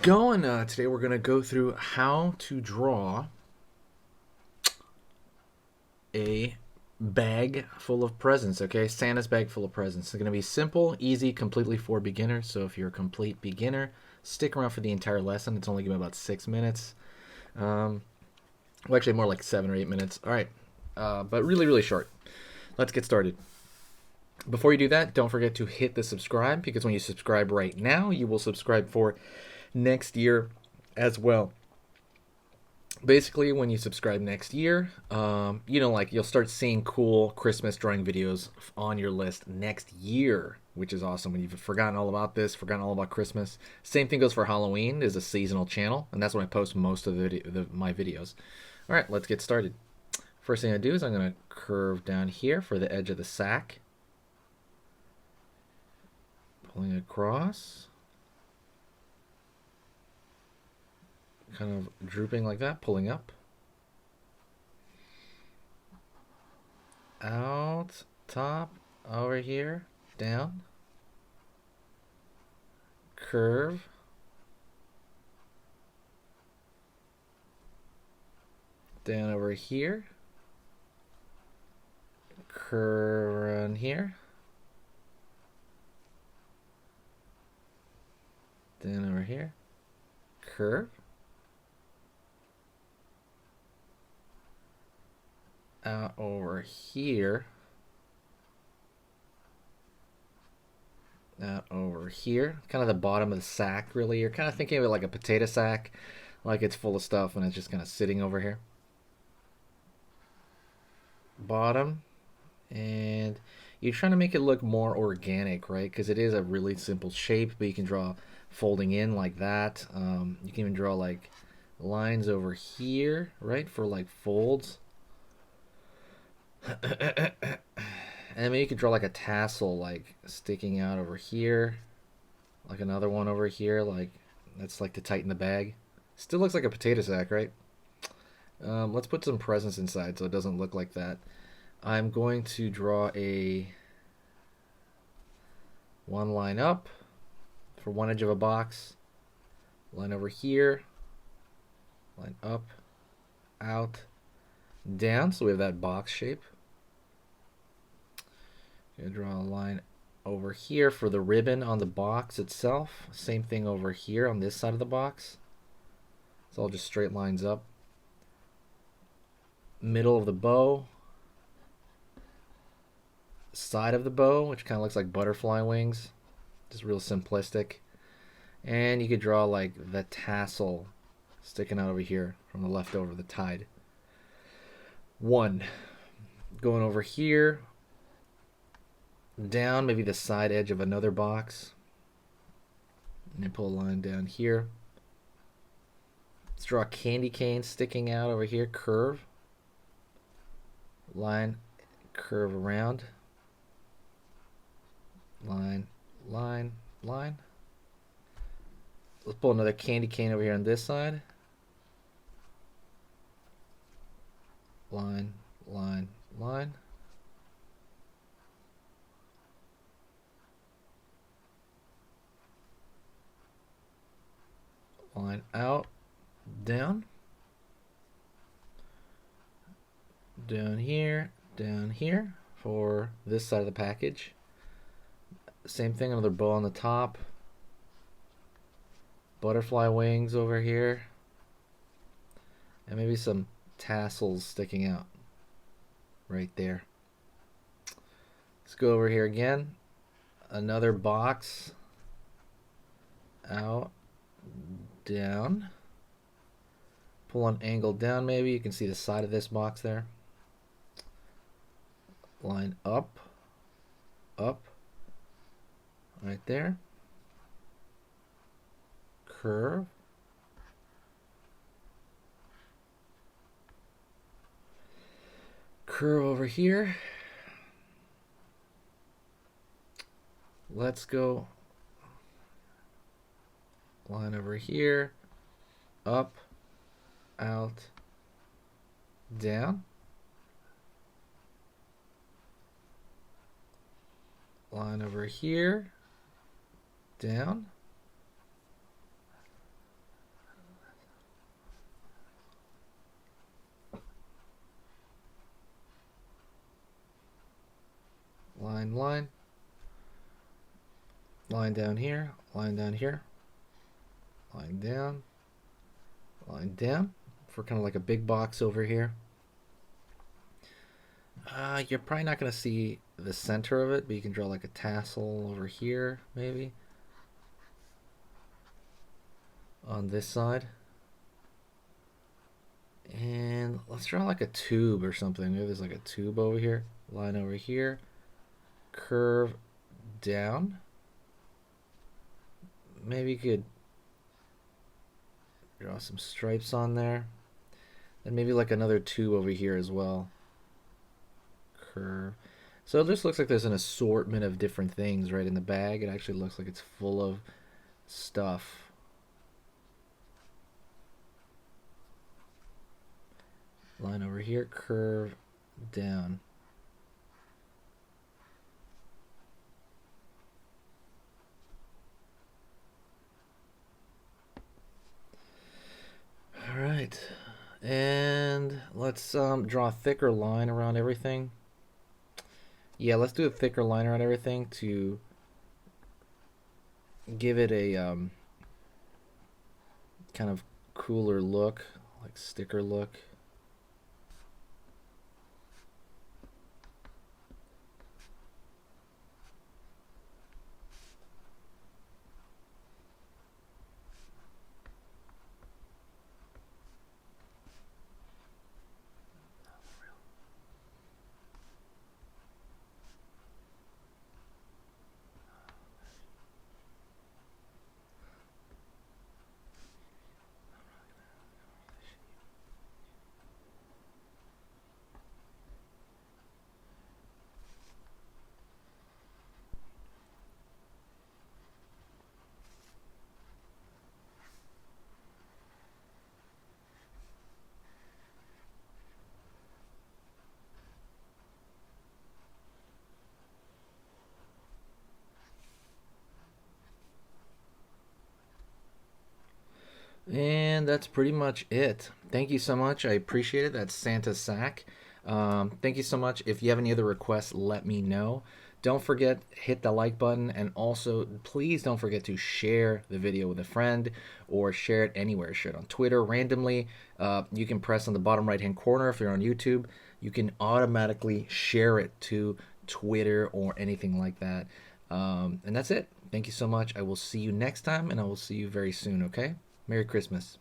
going? Today we're going to go through how to draw a bag full of presents, okay? Santa's bag full of presents. It's going to be simple, easy, completely for beginners. So if you're a complete beginner, stick around for the entire lesson. It's only going to be about 6 minutes. Well, actually more like 7 or 8 minutes. All right, but really, really short. Let's get started. Before you do that, don't forget to hit the subscribe, because when you subscribe right now, you will subscribe for next year as well. Basically, when you subscribe next year, like you'll start seeing cool Christmas drawing videos on your list next year, which is awesome. When you've forgotten all about this, forgotten all about Christmas. Same thing goes for Halloween. Is a seasonal channel, and that's when I post most of my videos. All right, let's get started. First thing I do is I'm going to curve down here for the edge of the sack, pulling across, kind of drooping like that, pulling up, out, top, over here, down, curve, down over here, curve around here, down over here, curve, out over here, out over here, kind of the bottom of the sack. Really, you're kind of thinking of it like a potato sack, like it's full of stuff and it's just kind of sitting over here. Bottom, and you're trying to make it look more organic, right? Because it is a really simple shape, but you can draw folding in like that. You can even draw like lines over here, right, for like folds. And then you could draw like a tassel like sticking out over here, like another one over here, like that's like to tighten the bag. Still looks like a potato sack, right? Let's put some presents inside so it doesn't look like that. I'm going to draw a one line up for one edge of a box, line over here, line up, out, down, so we have that box shape. Gonna draw a line over here for the ribbon on the box itself. Same thing over here on this side of the box. It's all just straight lines up. Middle of the bow, side of the bow, which kind of looks like butterfly wings, just real simplistic. And you could draw like the tassel sticking out over here from the leftover, the tide. One going over here, down maybe the side edge of another box, and then pull a line down here. Let's draw a candy cane sticking out over here, curve, line, curve around, line, line, line. Let's pull another candy cane over here on this side, line, line, line. Line out, down, down here for this side of the package. Same thing, another bow on the top, butterfly wings over here, and maybe some tassels sticking out right there. Let's go over here again, another box, out, down, pull an angle down, maybe you can see the side of this box there, line up, up, right there, curve, curve over here. Let's go line over here, up, out, down, line over here, down, line, line. Line down here, line down here. Line down, line down. For kind of like a big box over here. You're probably not going to see the center of it, but you can draw like a tassel over here, maybe. On this side. And let's draw like a tube or something. Maybe there's like a tube over here. Line over here. Curve down. Maybe you could draw some stripes on there. And maybe like another tube over here as well. Curve. So it just looks like there's an assortment of different things right in the bag. It actually looks like it's full of stuff. Line over here, curve down. All right, and let's draw a thicker line around everything. Yeah, let's do a thicker line around everything to give it a kind of cooler look, like sticker look. And that's pretty much it. Thank you so much. I appreciate it. That's Santa's sack. Thank you so much. If you have any other requests, let me know. Don't forget, hit the like button, and also please don't forget to share the video with a friend or share it anywhere. Share it on Twitter randomly. You can press on the bottom right hand corner if you're on YouTube. You can automatically share it to Twitter or anything like that. And that's it. Thank you so much. I will see you next time, and I will see you very soon, okay? Merry Christmas.